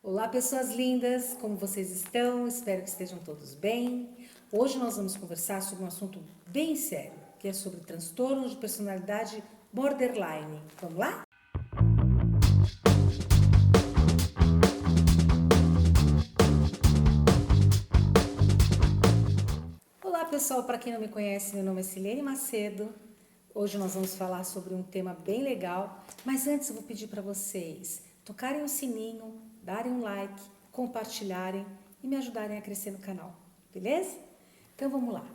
Olá, pessoas lindas, como vocês estão? Espero que estejam todos bem. Hoje nós vamos conversar sobre um assunto bem sério, que é sobre transtornos de personalidade borderline. Vamos lá? Olá, pessoal, para quem não me conhece, meu nome é Silene Macedo. Hoje nós vamos falar sobre um tema bem legal, mas antes eu vou pedir para vocês tocarem o sininho, darem um like, compartilharem e me ajudarem a crescer no canal, beleza? Então vamos lá.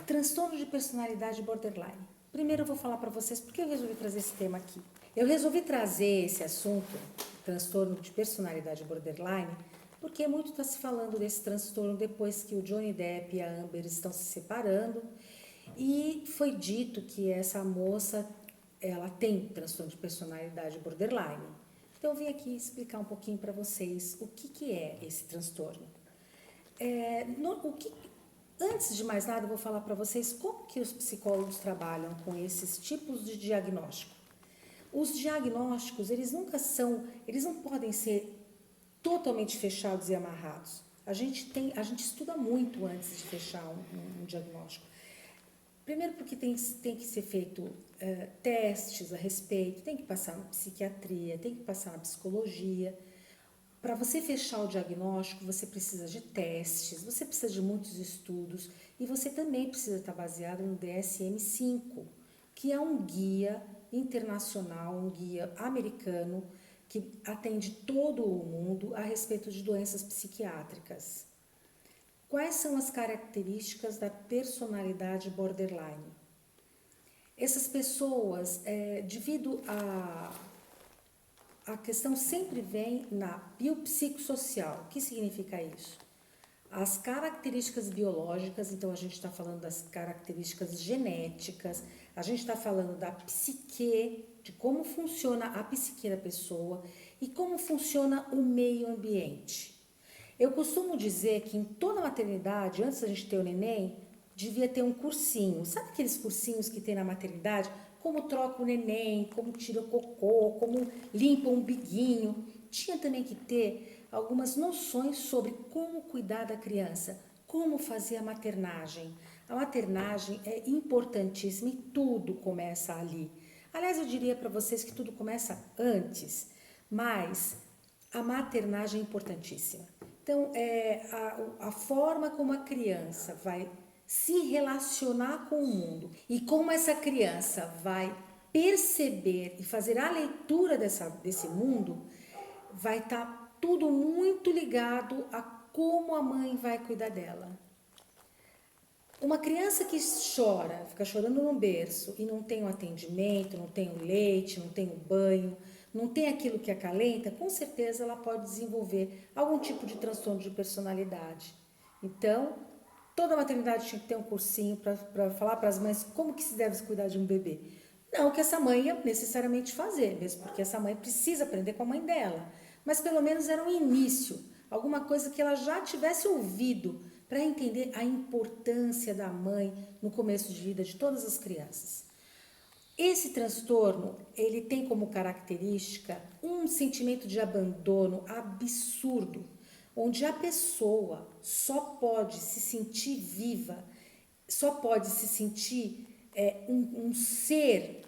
Transtorno de personalidade borderline. Primeiro eu vou falar para vocês por que eu resolvi trazer esse tema aqui. Eu resolvi trazer esse assunto, transtorno de personalidade borderline, porque muito está se falando desse transtorno depois que o Johnny Depp e a Amber estão se separando e foi dito que essa moça ela tem transtorno de personalidade borderline. Então eu vim aqui explicar um pouquinho para vocês o que é esse transtorno. Antes de mais nada, eu vou falar para vocês como que os psicólogos trabalham com esses tipos de diagnóstico. Os diagnósticos, eles não podem ser totalmente fechados e amarrados. A gente estuda muito antes de fechar um diagnóstico. Primeiro porque tem que ser feito testes a respeito, tem que passar na psiquiatria, tem que passar na psicologia. Para você fechar o diagnóstico, você precisa de testes, você precisa de muitos estudos e você também precisa estar baseado no DSM-5, que é um guia internacional, um guia americano que atende todo o mundo a respeito de doenças psiquiátricas. Quais são as características da personalidade borderline? Essas pessoas, devido a questão sempre vem na biopsicossocial. O que significa isso? As características biológicas, então a gente está falando das características genéticas, a gente está falando da psique, de como funciona a psique da pessoa e como funciona o meio ambiente. Eu costumo dizer que em toda maternidade, antes da gente ter o neném, devia ter um cursinho. Sabe aqueles cursinhos que tem na maternidade? Como troca o neném, como tira o cocô, como limpa o umbiguinho. Tinha também que ter algumas noções sobre como cuidar da criança, como fazer a maternagem. A maternagem é importantíssima e tudo começa ali. Aliás, eu diria para vocês que tudo começa antes, mas a maternagem é importantíssima. Então, a forma como a criança vai se relacionar com o mundo e como essa criança vai perceber e fazer a leitura desse mundo, vai estar tudo muito ligado a como a mãe vai cuidar dela. Uma criança que chora, fica chorando no berço e não tem o atendimento, não tem o leite, não tem o banho, não tem aquilo que acalenta, com certeza ela pode desenvolver algum tipo de transtorno de personalidade. Então, toda maternidade tinha que ter um cursinho para falar para as mães como que se deve cuidar de um bebê. Não que essa mãe ia necessariamente fazer, mesmo porque essa mãe precisa aprender com a mãe dela. Mas pelo menos era um início, alguma coisa que ela já tivesse ouvido para entender a importância da mãe no começo de vida de todas as crianças. Esse transtorno, ele tem como característica um sentimento de abandono absurdo, onde a pessoa só pode se sentir viva, só pode se sentir um ser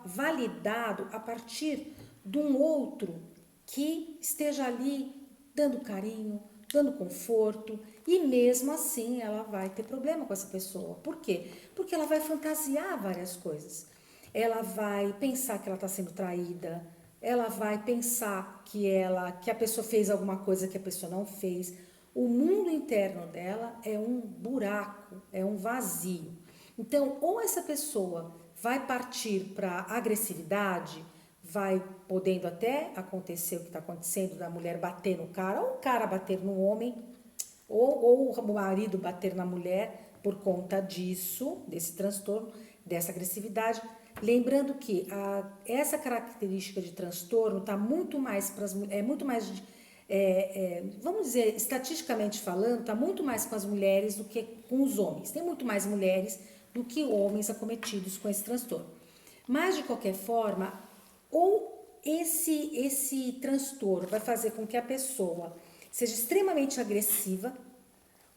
validado a partir de um outro que esteja ali dando carinho, dando conforto, e mesmo assim ela vai ter problema com essa pessoa. Por quê? Porque ela vai fantasiar várias coisas. Ela vai pensar que ela está sendo traída, ela vai pensar que a pessoa fez alguma coisa que a pessoa não fez. O mundo interno dela é um buraco, é um vazio. Então, ou essa pessoa vai partir para agressividade, vai podendo até acontecer o que está acontecendo da mulher bater no cara, ou o cara bater no homem, ou o marido bater na mulher por conta disso, desse transtorno, dessa agressividade. Lembrando que essa característica de transtorno está muito mais para as mulheres, vamos dizer, estatisticamente falando, está muito mais com as mulheres do que com os homens. Tem muito mais mulheres do que homens acometidos com esse transtorno. Mas, de qualquer forma, ou esse transtorno vai fazer com que a pessoa seja extremamente agressiva,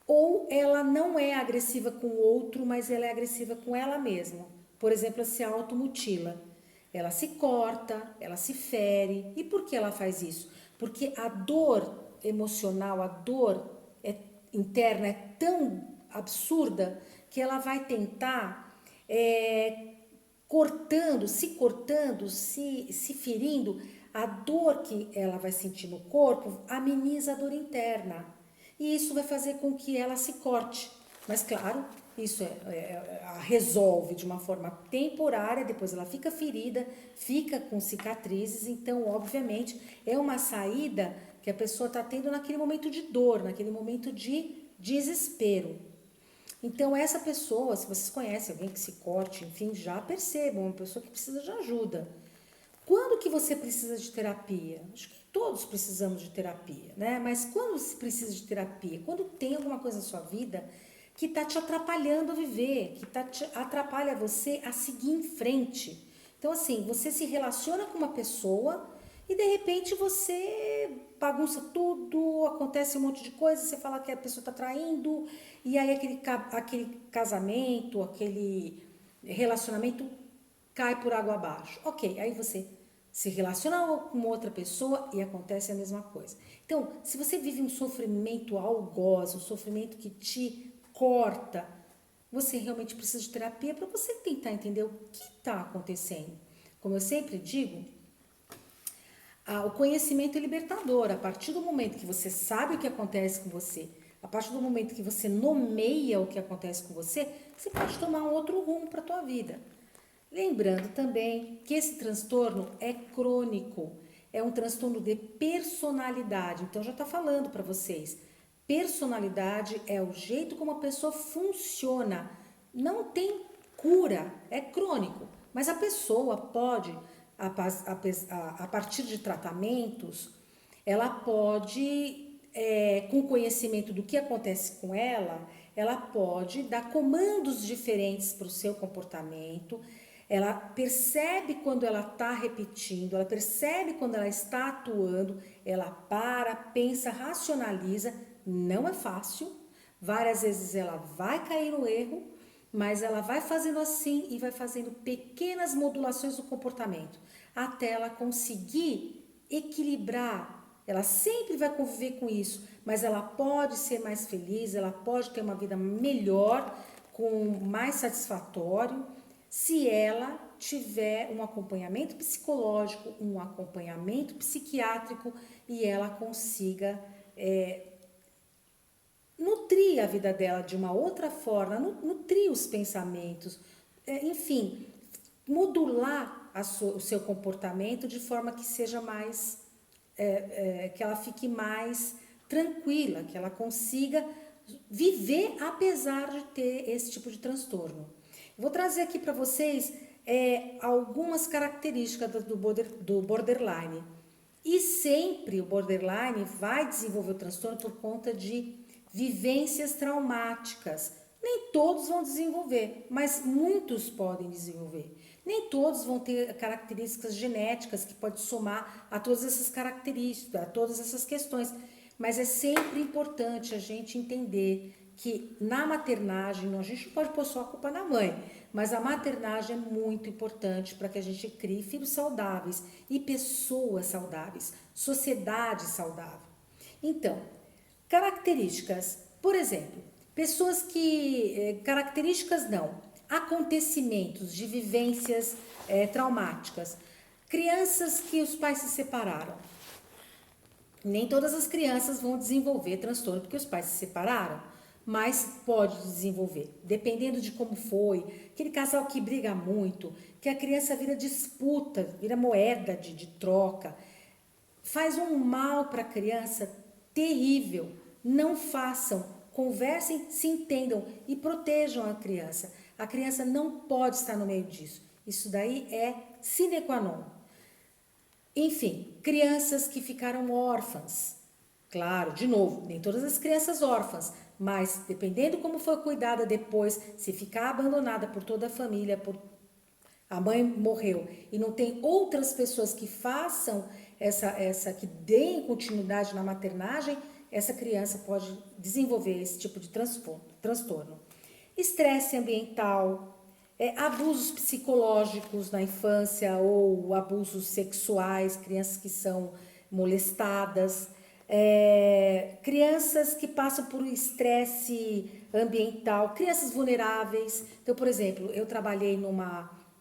ou ela não é agressiva com o outro, mas ela é agressiva com ela mesma. Por exemplo, ela se automutila. Ela se corta, ela se fere. E por que ela faz isso? Porque a dor emocional, a dor interna é tão absurda que ela vai tentar cortando, se ferindo, a dor que ela vai sentir no corpo ameniza a dor interna. E isso vai fazer com que ela se corte. Mas, claro, isso resolve de uma forma temporária, depois ela fica ferida, fica com cicatrizes. Então, obviamente, é uma saída que a pessoa está tendo naquele momento de dor, naquele momento de desespero. Então, essa pessoa, se vocês conhecem alguém que se corte, enfim, já percebam, uma pessoa que precisa de ajuda. Quando que você precisa de terapia? Acho que todos precisamos de terapia, né? Mas quando se precisa de terapia? Quando tem alguma coisa na sua vida que está te atrapalhando a viver, que atrapalha você a seguir em frente. Então, assim, você se relaciona com uma pessoa e de repente você bagunça tudo, acontece um monte de coisa, você fala que a pessoa está traindo, e aí aquele casamento, aquele relacionamento cai por água abaixo. Ok, aí você se relaciona com outra pessoa e acontece a mesma coisa. Então, se você vive um sofrimento algoz, um sofrimento que te corta, você realmente precisa de terapia para você tentar entender o que está acontecendo. Como eu sempre digo, o conhecimento é libertador. A partir do momento que você sabe o que acontece com você, a partir do momento que você nomeia o que acontece com você, você pode tomar um outro rumo para a tua vida. Lembrando também que esse transtorno é crônico, é um transtorno de personalidade. Então, já está falando para vocês, personalidade é o jeito como a pessoa funciona. Não tem cura, é crônico. Mas a pessoa pode, a partir de tratamentos, ela pode, com conhecimento do que acontece com ela pode dar comandos diferentes para o seu comportamento. Ela percebe quando ela está repetindo, ela percebe quando ela está atuando, ela para, pensa, racionaliza. Não é fácil, várias vezes ela vai cair no erro, mas ela vai fazendo assim e vai fazendo pequenas modulações do comportamento, até ela conseguir equilibrar. Ela sempre vai conviver com isso, mas ela pode ser mais feliz, ela pode ter uma vida melhor, com mais satisfatório, se ela tiver um acompanhamento psicológico, um acompanhamento psiquiátrico e ela consiga nutrir a vida dela de uma outra forma, nutrir os pensamentos, enfim, modular o seu comportamento de forma que seja mais, que ela fique mais tranquila, que ela consiga viver apesar de ter esse tipo de transtorno. Vou trazer aqui para vocês algumas características do borderline. E sempre o borderline vai desenvolver o transtorno por conta de vivências traumáticas. Nem todos vão desenvolver, mas muitos podem desenvolver. Nem todos vão ter características genéticas que pode somar a todas essas características, a todas essas questões. Mas é sempre importante a gente entender que na maternagem, a gente não pode pôr só a culpa na mãe, mas a maternagem é muito importante para que a gente crie filhos saudáveis e pessoas saudáveis, sociedade saudável. Então, características, por exemplo, pessoas que, características não, acontecimentos de vivências traumáticas, crianças que os pais se separaram. Nem todas as crianças vão desenvolver transtorno porque os pais se separaram, mas pode desenvolver, dependendo de como foi. Aquele casal que briga muito, que a criança vira disputa, vira moeda de troca, faz um mal para a criança terrível. Não façam, conversem, se entendam e protejam a criança. A criança não pode estar no meio disso. Isso daí é sine qua non. Enfim, crianças que ficaram órfãs. Claro, de novo, nem todas as crianças órfãs, mas dependendo como foi cuidada depois, se ficar abandonada por toda a família, a mãe morreu e não tem outras pessoas que façam que deem continuidade na maternagem, essa criança pode desenvolver esse tipo de transtorno. Estresse ambiental, abusos psicológicos na infância ou abusos sexuais, crianças que são molestadas, crianças que passam por estresse ambiental, crianças vulneráveis. Então, por exemplo, eu trabalhei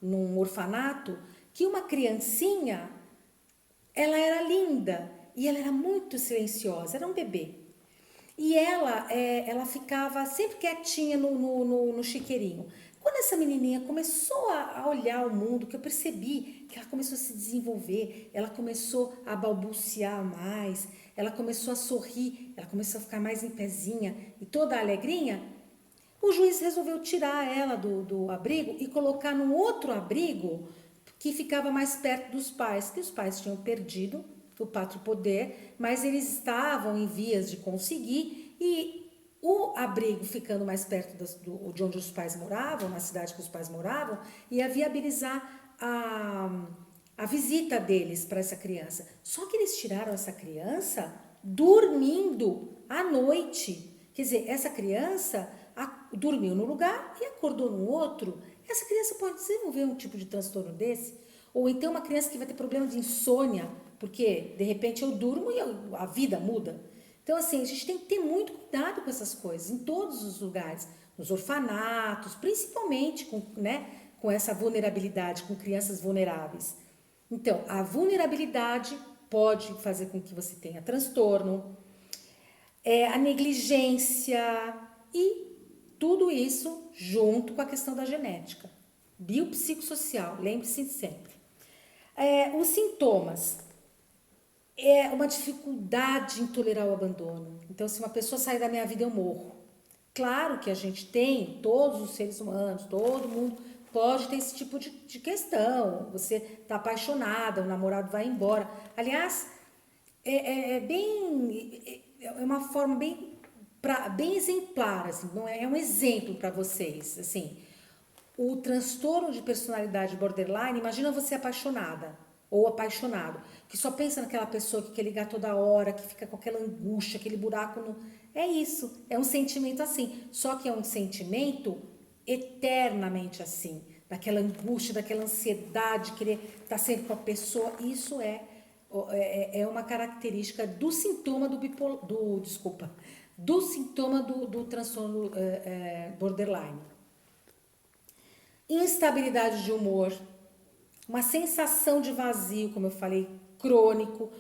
num orfanato que uma criancinha, ela era linda e ela era muito silenciosa, era um bebê. E ela ficava sempre quietinha no chiqueirinho. Quando essa menininha começou a olhar o mundo, que eu percebi que ela começou a se desenvolver, ela começou a balbuciar mais, ela começou a sorrir, ela começou a ficar mais em pezinha e toda alegrinha, o juiz resolveu tirar ela do abrigo e colocar num outro abrigo que ficava mais perto dos pais, que os pais tinham perdido o pátrio poder, mas eles estavam em vias de conseguir, e o abrigo ficando mais perto de onde os pais moravam, na cidade que os pais moravam, ia viabilizar a visita deles para essa criança. Só que eles tiraram essa criança dormindo à noite. Quer dizer, essa criança dormiu num lugar e acordou no outro. Essa criança pode desenvolver um tipo de transtorno desse. Ou então uma criança que vai ter problema de insônia, porque de repente eu durmo e a vida muda. Então, assim, a gente tem que ter muito cuidado com essas coisas, em todos os lugares, nos orfanatos, principalmente com essa vulnerabilidade, com crianças vulneráveis. Então, a vulnerabilidade pode fazer com que você tenha transtorno, a negligência e tudo isso junto com a questão da genética. Biopsicossocial, lembre-se sempre. Os sintomas. É uma dificuldade em tolerar o abandono. Então, se uma pessoa sair da minha vida, eu morro. Claro que a gente tem, todos os seres humanos, todo mundo pode ter esse tipo de questão. Você está apaixonada, o namorado vai embora. Aliás, é uma forma bem exemplar, assim, não é um exemplo para vocês, assim. O transtorno de personalidade borderline, imagina você apaixonada ou apaixonado, que só pensa naquela pessoa que quer ligar toda hora, que fica com aquela angústia, aquele buraco no... É isso, é um sentimento assim, só que é um sentimento eternamente assim, daquela angústia, daquela ansiedade, querer estar sempre com a pessoa. Isso é uma característica do sintoma do sintoma do transtorno borderline. Instabilidade de humor, uma sensação de vazio, como eu falei, crônico.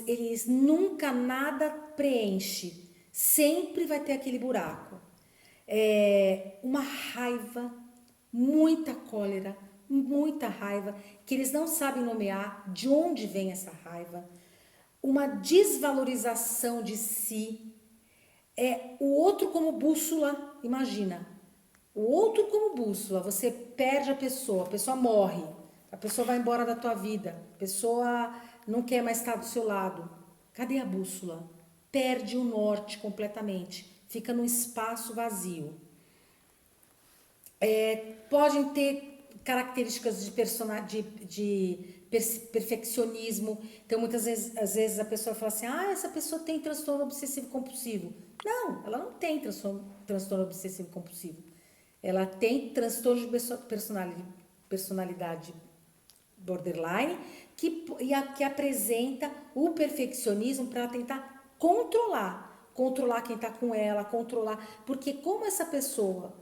Eles nunca nada preenche, sempre vai ter aquele buraco. Uma raiva, muita cólera, muita raiva, que eles não sabem nomear de onde vem essa raiva. Uma desvalorização de si. O outro como bússola, imagina. O outro como bússola, você perde a pessoa morre, a pessoa vai embora da tua vida, a pessoa não quer mais estar do seu lado. Cadê a bússola? Perde o norte completamente, fica num espaço vazio. Podem ter características de perfeccionismo. Então, muitas vezes, às vezes a pessoa fala assim, essa pessoa tem transtorno obsessivo compulsivo. Não, ela não tem transtorno obsessivo compulsivo. Ela tem transtorno de personalidade borderline que apresenta o perfeccionismo para tentar controlar quem está com ela, porque como essa pessoa,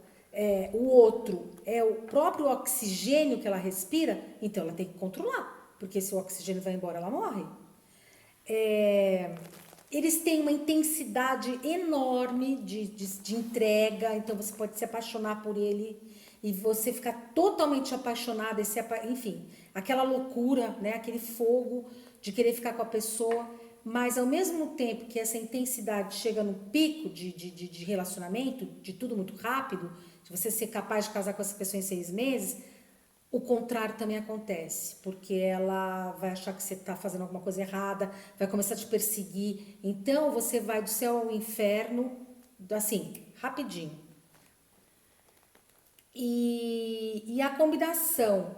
o outro, é o próprio oxigênio que ela respira, então ela tem que controlar, porque se o oxigênio vai embora, ela morre. Eles têm uma intensidade enorme de entrega, então você pode se apaixonar por ele e você ficar totalmente apaixonada, enfim, aquela loucura, né, aquele fogo de querer ficar com a pessoa, mas ao mesmo tempo que essa intensidade chega no pico de relacionamento, de tudo muito rápido, de você ser capaz de casar com essa pessoa em 6 meses, o contrário também acontece, porque ela vai achar que você está fazendo alguma coisa errada, vai começar a te perseguir. Então, você vai do céu ao inferno, assim, rapidinho. E a combinação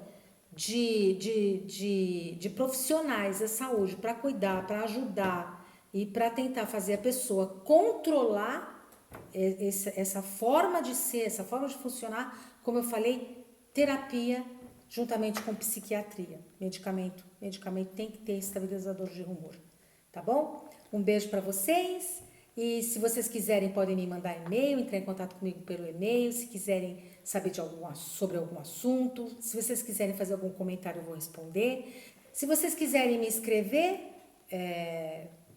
de profissionais da saúde para cuidar, para ajudar e para tentar fazer a pessoa controlar essa forma de ser, essa forma de funcionar, como eu falei, terapia juntamente com psiquiatria. Medicamento tem que ter estabilizador de humor, tá bom? Um beijo para vocês. E se vocês quiserem, podem me mandar e-mail, entrar em contato comigo pelo e-mail. Se quiserem saber sobre algum assunto, se vocês quiserem fazer algum comentário, eu vou responder. Se vocês quiserem me escrever,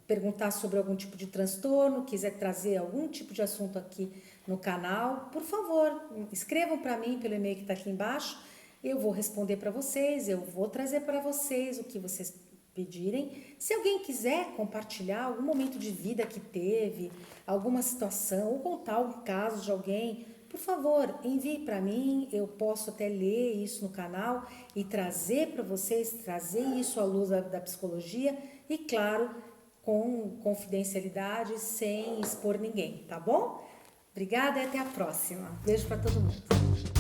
perguntar sobre algum tipo de transtorno, quiser trazer algum tipo de assunto aqui no canal, por favor, escrevam para mim pelo e-mail que está aqui embaixo. Eu vou responder para vocês, eu vou trazer para vocês o que vocês pedirem. Se alguém quiser compartilhar algum momento de vida que teve, alguma situação, ou contar um caso de alguém, por favor, envie para mim, eu posso até ler isso no canal e trazer para vocês, trazer isso à luz da psicologia e, claro, com confidencialidade, sem expor ninguém, tá bom? Obrigada e até a próxima. Beijo para todo mundo.